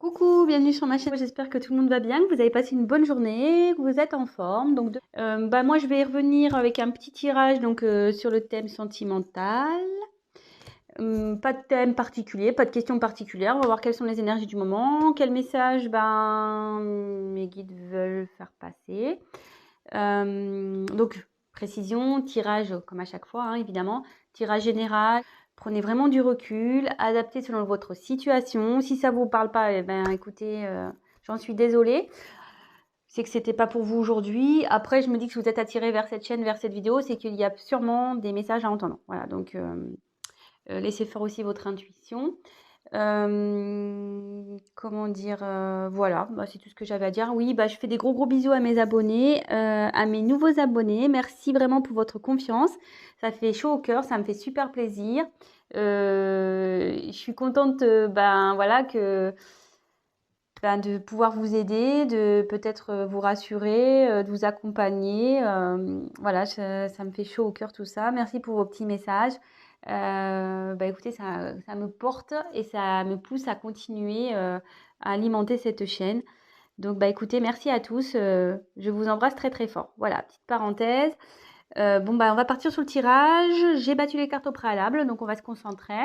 Coucou, bienvenue sur ma chaîne. J'espère que tout le monde va bien, que vous avez passé une bonne journée, que vous êtes en forme. Donc, moi, je vais revenir avec un petit tirage sur le thème sentimental. Pas de thème particulier, pas de questions particulières. On va voir quelles sont les énergies du moment, quel message mes guides veulent faire passer. Précision, tirage comme à chaque fois, hein, évidemment. Tirage général. Prenez vraiment du recul, adaptez selon votre situation. Si ça vous parle pas, écoutez, j'en suis désolée. C'est que c'était pas pour vous aujourd'hui. Après, je me dis que si vous êtes attiré vers cette chaîne, vers cette vidéo, c'est qu'il y a sûrement des messages à entendre. Voilà, laissez faire aussi votre intuition. Comment dire, voilà, c'est tout ce que j'avais à dire. Oui, je fais des gros bisous à mes abonnés, à mes nouveaux abonnés. Merci vraiment pour votre confiance. Ça fait chaud au cœur, ça me fait super plaisir. Je suis contente, voilà, de pouvoir vous aider, de peut-être vous rassurer, de vous accompagner. Voilà, ça me fait chaud au cœur tout ça. Merci pour vos petits messages. Écoutez, ça me porte et ça me pousse à continuer à alimenter cette chaîne. Donc, écoutez, merci à tous. Je vous embrasse très fort. Voilà, petite parenthèse. On va partir sur le tirage. J'ai battu les cartes au préalable, donc on va se concentrer.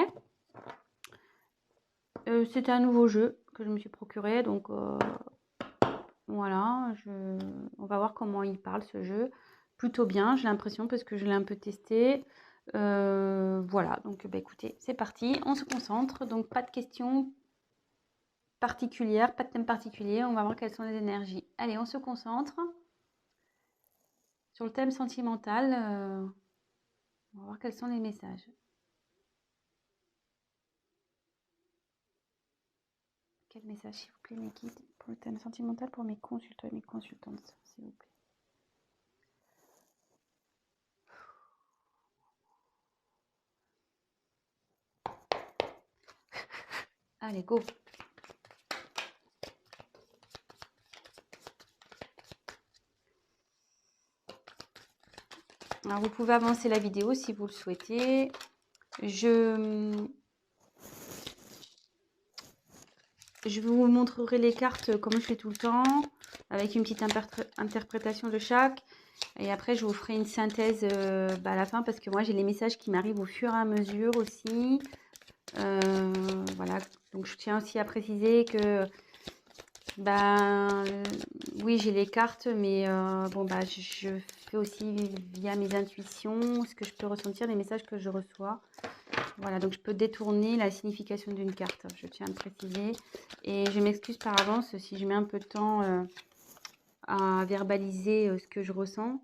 C'était un nouveau jeu que je me suis procuré, donc voilà, on va voir comment il parle ce jeu. Plutôt bien, j'ai l'impression, parce que je l'ai un peu testé. Voilà, donc écoutez, c'est parti, on se concentre. Donc pas de questions particulières, pas de thème particulier. On va voir quelles sont les énergies. Allez, on se concentre sur le thème sentimental. On va voir quels sont les messages. Quel message, s'il vous plaît, mes guides, pour le thème sentimental, pour mes consultants et mes consultantes, s'il vous plaît. Allez, go. Alors, vous pouvez avancer la vidéo si vous le souhaitez. Je vous montrerai les cartes comme je fais tout le temps, avec une petite interprétation de chaque. Et après, je vous ferai une synthèse à la fin, parce que moi, j'ai les messages qui m'arrivent au fur et à mesure aussi. Voilà, donc je tiens aussi à préciser que oui, j'ai les cartes, mais je fais aussi via mes intuitions ce que je peux ressentir, les messages que je reçois. Voilà, donc je peux détourner la signification d'une carte, je tiens à le préciser. Et je m'excuse par avance si je mets un peu de temps à verbaliser ce que je ressens.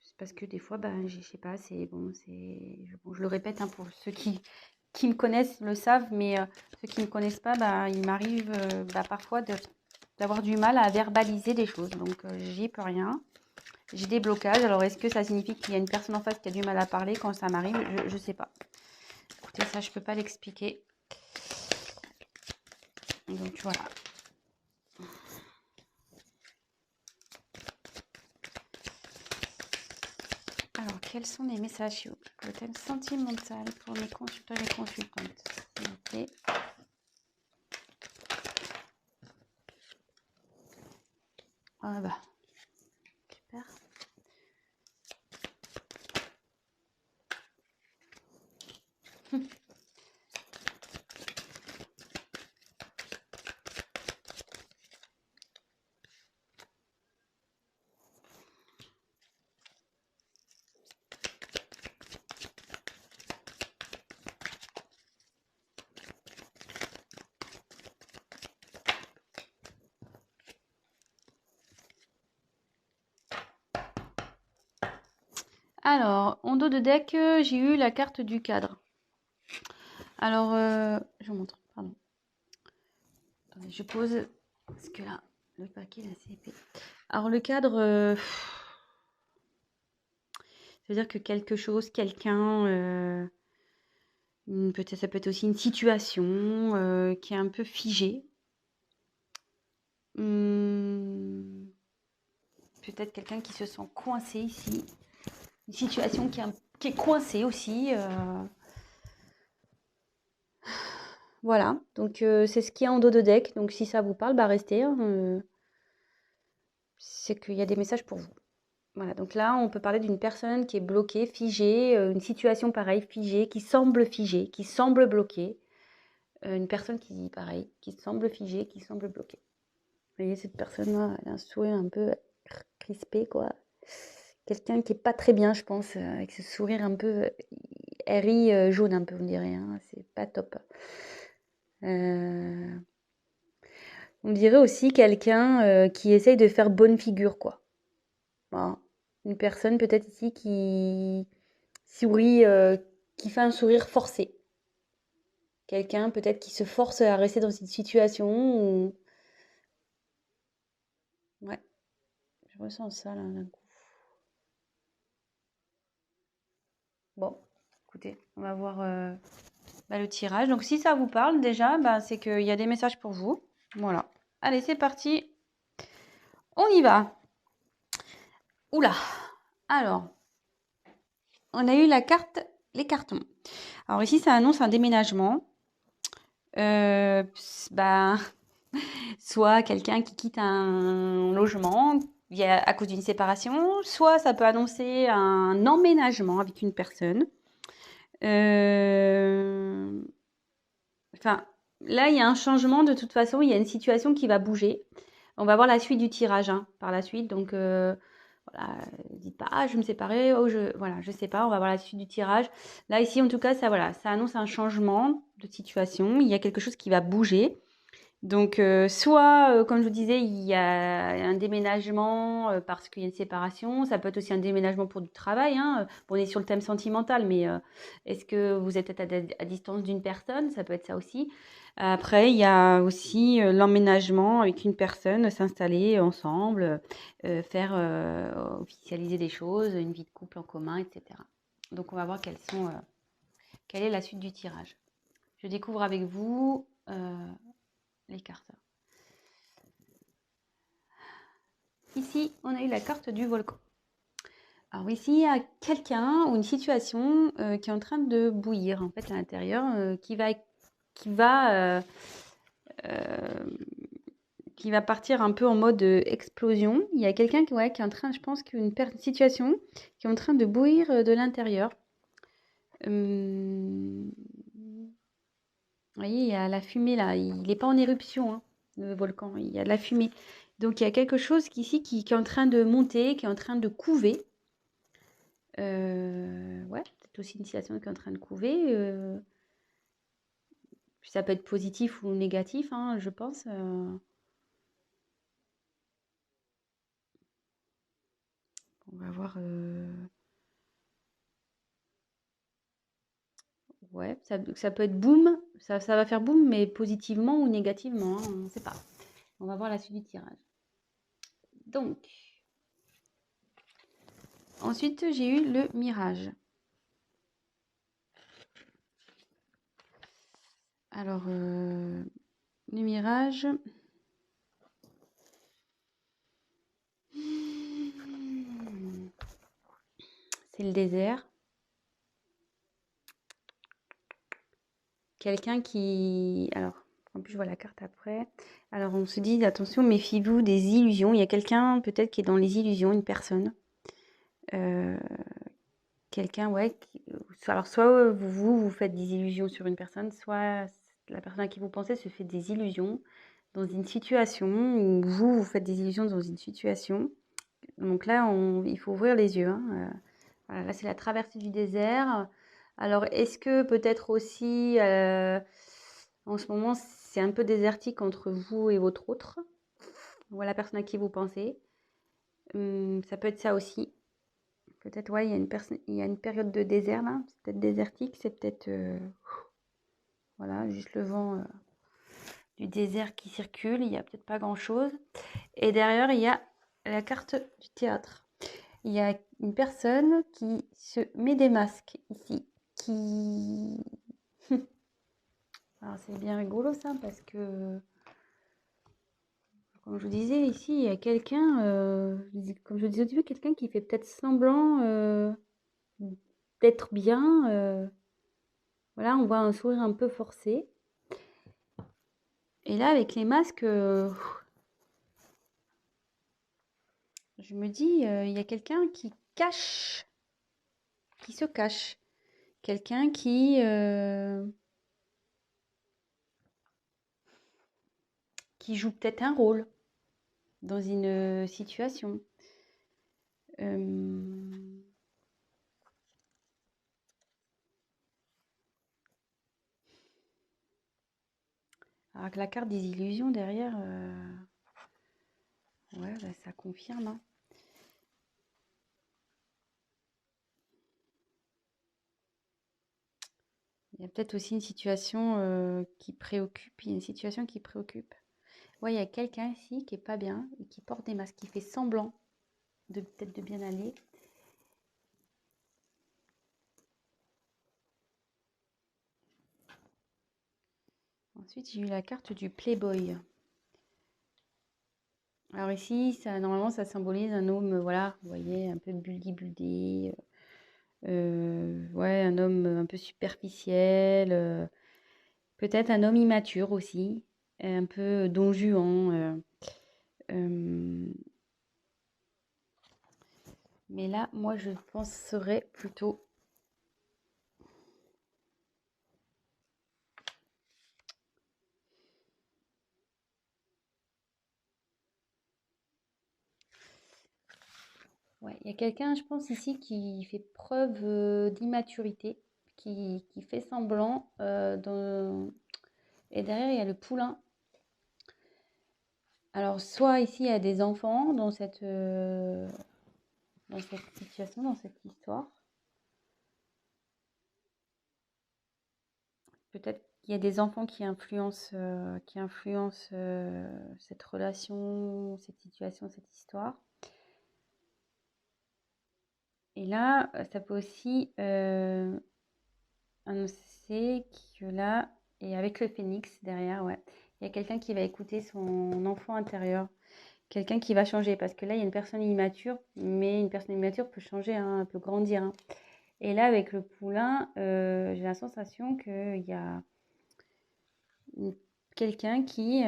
C'est parce que des fois, je sais pas, je le répète, hein, pour ceux qui me connaissent le savent, mais ceux qui ne me connaissent pas, il m'arrive parfois d'avoir du mal à verbaliser des choses. Donc, j'y peux rien. J'ai des blocages. Alors, est-ce que ça signifie qu'il y a une personne en face qui a du mal à parler quand ça m'arrive? Je ne sais pas. Écoutez, ça, je ne peux pas l'expliquer. Donc, voilà. Alors, quels sont les messages sur le thème sentimental pour mes consultants et mes consultantes, s'il vous plaît? Super. Alors, en dos de deck, j'ai eu la carte du cadre. Alors, je vous montre, pardon. Attendez, je pose, parce que là, le paquet est assez épais. Alors, le cadre, c'est-à-dire que quelque chose, quelqu'un, peut-être, ça peut être aussi une situation qui est un peu figée. Peut-être quelqu'un qui se sent coincé ici. Une situation qui est coincée aussi. Voilà, donc c'est ce qu'il y a en dos de deck. Donc si ça vous parle, bah restez, hein, c'est qu'il y a des messages pour vous. Voilà, donc là, on peut parler d'une personne qui est bloquée, figée, une situation pareille, figée, qui semble bloquée. Une personne qui, pareil, qui semble figée, qui semble bloquée. Vous voyez, cette personne-là, elle a un sourire un peu crispé, quoi. Quelqu'un qui est pas très bien, je pense, avec ce sourire un peu, elle rit jaune un peu, on dirait, hein, c'est pas top. Euh, on dirait aussi quelqu'un qui essaye de faire bonne figure, quoi. Voilà. Une personne peut-être ici qui sourit, qui fait un sourire forcé. Quelqu'un peut-être qui se force à rester dans une situation où... Ouais, je ressens ça là d'un coup. Bon, écoutez, on va voir bah, le tirage. Donc si ça vous parle déjà, bah, c'est qu'il y a des messages pour vous. Voilà. Allez, c'est parti. On y va. Oula. Alors, on a eu la carte, les cartons. Alors ici, ça annonce un déménagement. Bah, soit quelqu'un qui quitte un logement à cause d'une séparation, soit ça peut annoncer un emménagement avec une personne. Enfin, là, il y a un changement de toute façon, il y a une situation qui va bouger. On va voir la suite du tirage hein, par la suite. Donc, voilà, dites pas, ah, je me séparer, oh, voilà, je sais pas, on va voir la suite du tirage. Là, ici, en tout cas, ça, voilà, ça annonce un changement de situation. Il y a quelque chose qui va bouger. Donc, soit, comme je vous disais, il y a un déménagement parce qu'il y a une séparation. Ça peut être aussi un déménagement pour du travail. Hein. Bon, on est sur le thème sentimental, mais est-ce que vous êtes peut-être à distance d'une personne? Ça peut être ça aussi. Après, il y a aussi l'emménagement avec une personne, s'installer ensemble, faire officialiser des choses, une vie de couple en commun, etc. Donc, on va voir quelle est la suite du tirage. Je découvre avec vous les cartes. Ici, on a eu la carte du volcan. Alors ici, il y a quelqu'un ou une situation qui est en train de bouillir en fait à l'intérieur, euh, qui va partir un peu en mode explosion. Il y a quelqu'un ouais, qui est en train, je pense qu'une situation qui est en train de bouillir de l'intérieur. Vous voyez, il y a la fumée là. Il n'est pas en éruption, hein, le volcan. Il y a de la fumée. Donc il y a quelque chose ici qui est en train de monter, qui est en train de couver. Ouais, peut-être aussi une situation qui est en train de couver. Ça peut être positif ou négatif, hein, je pense. On va voir. Ouais, ça peut être boum. Ça va faire boum, mais positivement ou négativement, hein, on ne sait pas. On va voir la suite du tirage. Donc, ensuite, j'ai eu le mirage. Alors, le mirage. C'est le désert. Quelqu'un qui... Alors, en plus, je vois la carte après. Alors, on se dit, attention, méfiez-vous des illusions. Il y a quelqu'un, peut-être, qui est dans les illusions, une personne. Quelqu'un, ouais. Alors, soit vous faites des illusions sur une personne, soit la personne à qui vous pensez se fait des illusions dans une situation, ou vous faites des illusions dans une situation. Donc là, il faut ouvrir les yeux. Hein. Voilà, là, c'est la traversée du désert. Alors, est-ce que peut-être aussi, en ce moment, c'est un peu désertique entre vous et votre autre, ou la personne à qui vous pensez. Ça peut être ça aussi. Peut-être, ouais, il y a une période de désert là. C'est peut-être désertique, c'est peut-être, voilà, juste le vent du désert qui circule. Il n'y a peut-être pas grand-chose. Et derrière, il y a la carte du théâtre. Il y a une personne qui se met des masques ici, qui... Alors c'est bien rigolo ça parce que, comme je vous disais ici, il y a quelqu'un, comme je vous disais au début, quelqu'un qui fait peut-être semblant d'être bien. Voilà, on voit un sourire un peu forcé. Et là, avec les masques, je me dis, il y a quelqu'un qui se cache. Quelqu'un qui joue peut-être un rôle dans une situation. Euh, Alors que la carte des illusions derrière, ouais, bah, ça confirme, hein. Il y a peut-être aussi une situation qui préoccupe. Il y a une situation qui préoccupe. Ouais, il y a quelqu'un ici qui est pas bien et qui porte des masques, qui fait semblant de peut-être de bien aller. Ensuite, j'ai eu la carte du Playboy. Alors ici, ça, normalement, ça symbolise un homme, voilà, vous voyez, un peu buldy-buldy. Ouais, un homme un peu superficiel. Peut-être un homme immature aussi, un peu don Juan. Euh, mais là, moi, je penserais plutôt. Ouais, il y a quelqu'un, je pense, ici qui fait preuve d'immaturité, qui fait semblant. Et derrière, il y a le poulain. Alors, soit ici, il y a des enfants dans cette situation, dans cette histoire. Peut-être qu'il y a des enfants qui influencent cette relation, cette situation, cette histoire. Et là, ça peut aussi annoncer que là, et avec le phénix derrière, ouais, il y a quelqu'un qui va écouter son enfant intérieur, quelqu'un qui va changer, parce que là, il y a une personne immature, mais une personne immature peut changer, hein, peut grandir, hein. Et là, avec le poulain, j'ai la sensation qu'il y a quelqu'un qui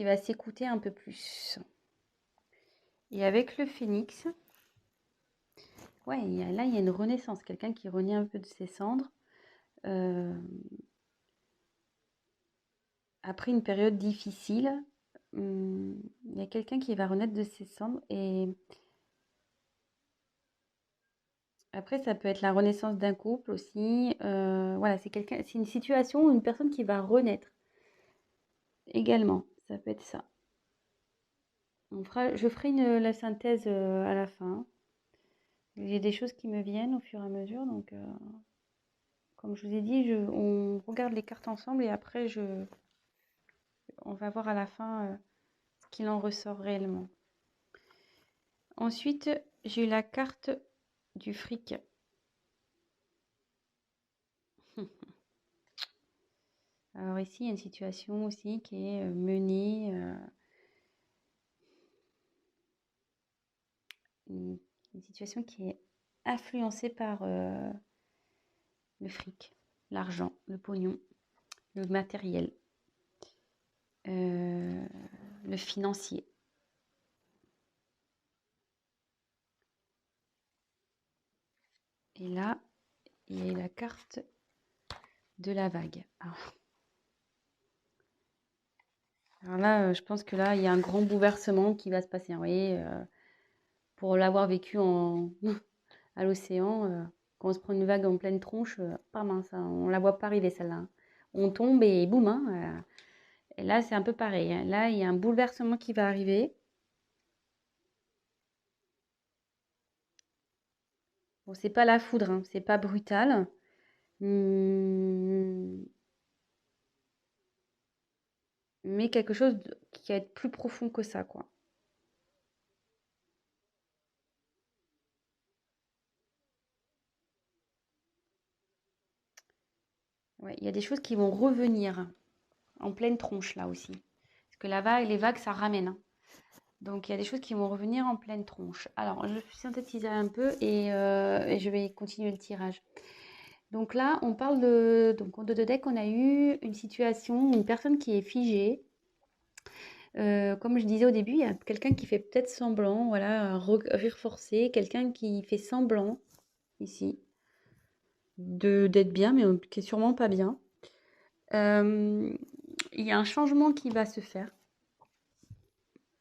va s'écouter un peu plus. Et avec le phénix, ouais, là, il y a une renaissance, quelqu'un qui renaît un peu de ses cendres. euh, Après une période difficile, il y a quelqu'un qui va renaître de ses cendres. Et après, ça peut être la renaissance d'un couple aussi. Voilà, c'est une situation où une personne qui va renaître également. Ça peut être ça. Je ferai la synthèse à la fin. Il y a des choses qui me viennent au fur et à mesure. Donc, comme je vous ai dit, on regarde les cartes ensemble et après, on va voir à la fin ce qu'il en ressort réellement. Ensuite, j'ai eu la carte du fric. Alors ici, il y a une situation aussi qui est menée, une, une situation qui est influencée par le fric, l'argent, le pognon, le matériel, euh, le financier. Et là, il y a la carte de la vague. Alors là, je pense que là, il y a un grand bouleversement qui va se passer, hein. Vous voyez, pour l'avoir vécu à l'océan, quand on se prend une vague en pleine tronche, pas mince, hein, on la voit pas arriver celle-là, hein. On tombe et boum, hein, et là, c'est un peu pareil, hein. Là, il y a un bouleversement qui va arriver. Bon, c'est pas la foudre, hein, c'est pas brutal. Hum, mais quelque chose qui va être plus profond que ça, quoi. Ouais, il y a des choses qui vont revenir en pleine tronche là aussi. Parce que les vagues, ça ramène, hein. Donc, il y a des choses qui vont revenir en pleine tronche. Alors, je synthétise un peu et je vais continuer le tirage. Donc là, on parle de... Donc, en 2 deck, on a eu une situation, une personne qui est figée. Comme je disais au début, il y a quelqu'un qui fait peut-être semblant, voilà, un rire forcé, quelqu'un qui fait semblant, ici, d'être bien, mais qui est sûrement pas bien. Il y a un changement qui va se faire.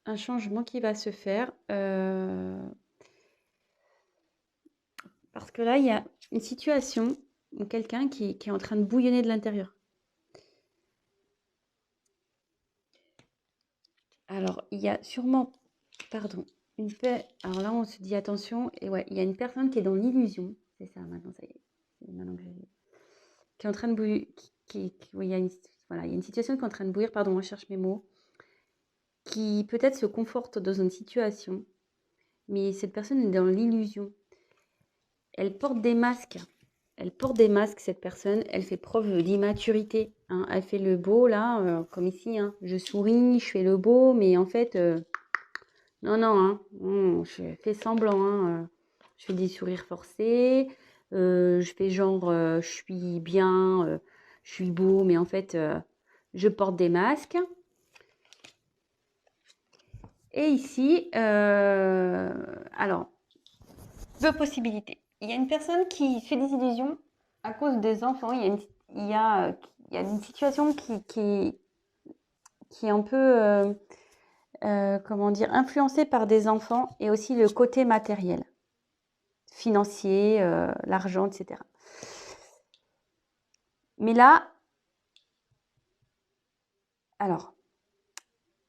Un changement qui va se faire. Parce que là, il y a une situation où quelqu'un qui est en train de bouillonner de l'intérieur. Alors, il y a sûrement, pardon, une paix. Alors là, on se dit attention, et ouais, il y a une personne qui est dans l'illusion. C'est ça, maintenant, ça y est. C'est maintenant que qui est en train de bouillir. Oui, il y a une, voilà, il y a une situation qui est en train de bouillir, pardon, je cherche mes mots, qui peut-être se conforte dans une situation, mais cette personne est dans l'illusion. Elle porte des masques. Elle porte des masques, cette personne. Elle fait preuve d'immaturité, hein. Elle fait le beau, là, comme ici, hein. Je souris, je fais le beau, mais en fait, non, non, hein. Je fais semblant, hein. Je fais des sourires forcés. Je fais genre, je suis bien, je suis beau, mais en fait, je porte des masques. Et ici, alors, 2 possibilités. Il y a une personne qui fait des illusions à cause des enfants. Il y a une situation qui est un peu, comment dire, influencée par des enfants et aussi le côté matériel, financier, l'argent, etc. Mais là, alors,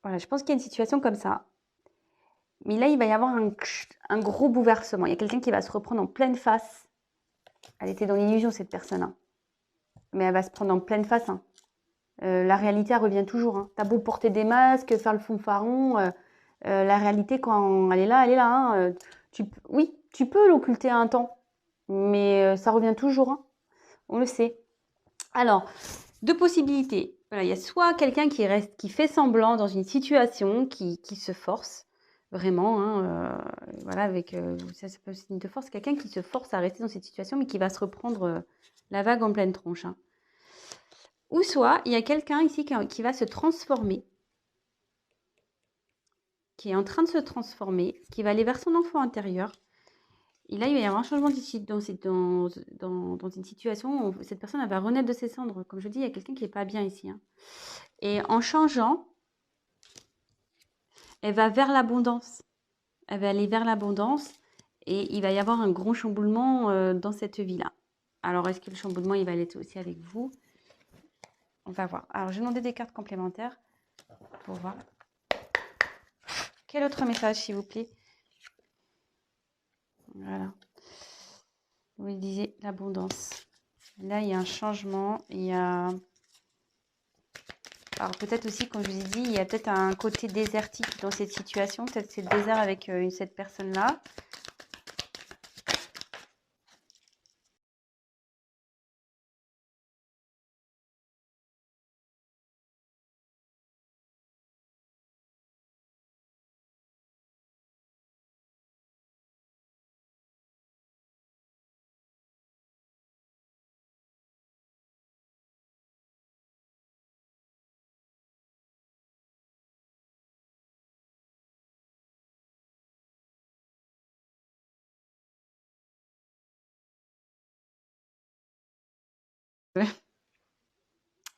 voilà, je pense qu'il y a une situation comme ça. Mais là, il va y avoir un gros bouleversement. Il y a quelqu'un qui va se reprendre en pleine face. Elle était dans l'illusion, cette personne, hein. Mais elle va se prendre en pleine face, hein. La réalité, elle revient toujours, hein. T'as beau porter des masques, faire le fanfaron, la réalité, quand elle est là, hein. Oui, tu peux l'occulter un temps, mais ça revient toujours, hein. On le sait. Alors, 2 possibilités. Voilà, il y a soit quelqu'un qui fait semblant dans une situation, qui se force, vraiment, hein, voilà, avec ça peut être signe de force, quelqu'un qui se force à rester dans cette situation, mais qui va se reprendre la vague en pleine tronche, hein. Ou soit, il y a quelqu'un ici qui va se transformer, qui est en train de se transformer, qui va aller vers son enfant intérieur. Et là, il va y avoir un changement ici dans une situation où cette personne elle va renaître de ses cendres. Comme je dis, il y a quelqu'un qui n'est pas bien ici, hein. Et en changeant, elle va vers l'abondance. Elle va aller vers l'abondance et il va y avoir un gros chamboulement dans cette vie-là. Alors, est-ce que le chamboulement, il va aller aussi avec vous? On va voir. Alors, je vais demander des cartes complémentaires pour voir. Quel autre message, s'il vous plaît? Voilà. Vous disiez l'abondance. Là, il y a un changement. Il y a... Alors, peut-être aussi, comme je vous ai dit, il y a peut-être un côté désertique dans cette situation. Peut-être c'est le désert avec cette personne-là.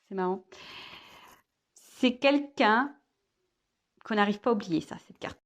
C'est marrant. C'est quelqu'un qu'on n'arrive pas à oublier, ça, cette carte.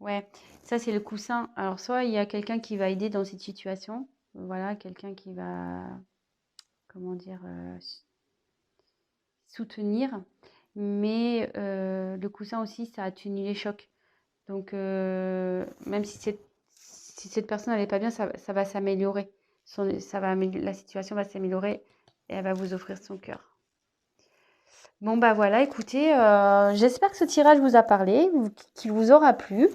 Ouais, ça c'est le coussin. Alors soit il y a quelqu'un qui va aider dans cette situation, voilà, quelqu'un qui va, comment dire, soutenir, mais le coussin aussi, ça atténue les chocs. Donc même si cette personne n'allait pas bien, ça va s'améliorer. La situation va s'améliorer et elle va vous offrir son cœur. Bon bah voilà, écoutez, j'espère que ce tirage vous a parlé, qu'il vous aura plu.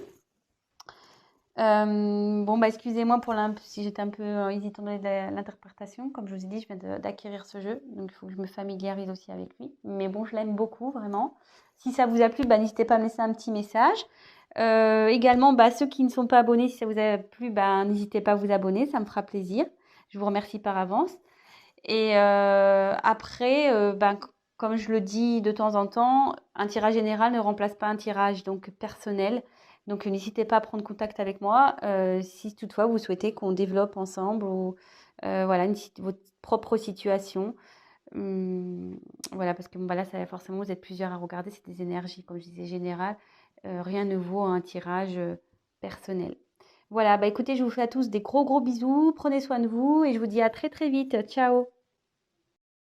Bon, bah, excusez-moi pour si j'étais un peu hésitante dans l'interprétation. Comme je vous ai dit, je viens d'acquérir ce jeu, donc il faut que je me familiarise aussi avec lui. Mais bon, je l'aime beaucoup, vraiment. Si ça vous a plu, bah, n'hésitez pas à me laisser un petit message. Également, bah, ceux qui ne sont pas abonnés, si ça vous a plu, bah, n'hésitez pas à vous abonner, ça me fera plaisir. Je vous remercie par avance. Et après, ben, comme je le dis de temps en temps, un tirage général ne remplace pas un tirage donc personnel. Donc n'hésitez pas à prendre contact avec moi si toutefois vous souhaitez qu'on développe ensemble ou voilà votre propre situation. Voilà, parce que bon, bah, là, forcément, vous êtes plusieurs à regarder, c'est des énergies, comme je disais, générales. Rien ne vaut un tirage personnel. Voilà, bah écoutez, je vous fais à tous des gros gros bisous, prenez soin de vous et je vous dis à très très vite. Ciao!